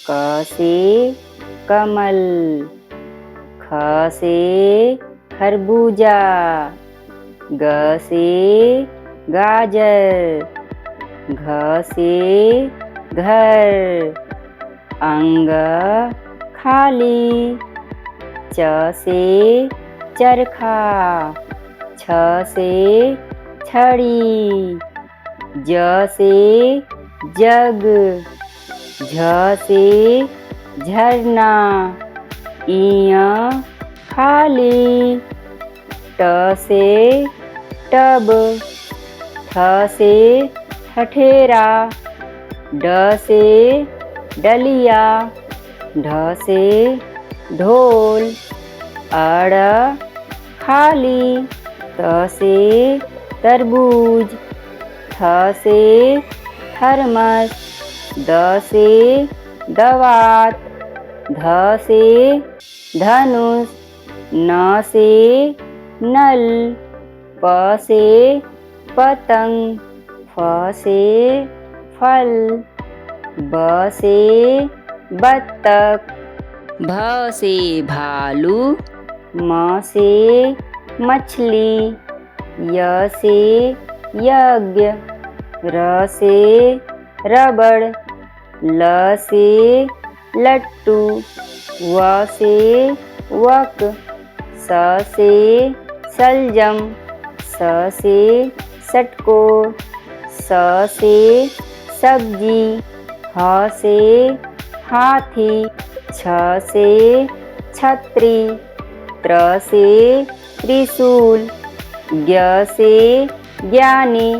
क से कमल, ख से खरबूजा, ग से गाजर, घ से घर, अंग खाली, च से चरखा, छ से छड़ी, ज से जग, झ से झरना, इय खाली, ट से टब, ठ से ठठेरा, ड से डलिया, ढ से ढोल, अड़ खाली, त से तरबूज, थ से थर्मस, द से दवात, ध से धनुष, न से नल, प से पतंग, फ से फल, ब से बत्तख, भ से भालू, म से मछली, य से यज्ञ, र से रबड़, ल से लट्टू, व से वक, स से सलजम, स से षटकोर, स से सब्जी, ह से हाथी, छ से छतरी, त्र से त्रिशूल, ज्ञ से ज्ञानी,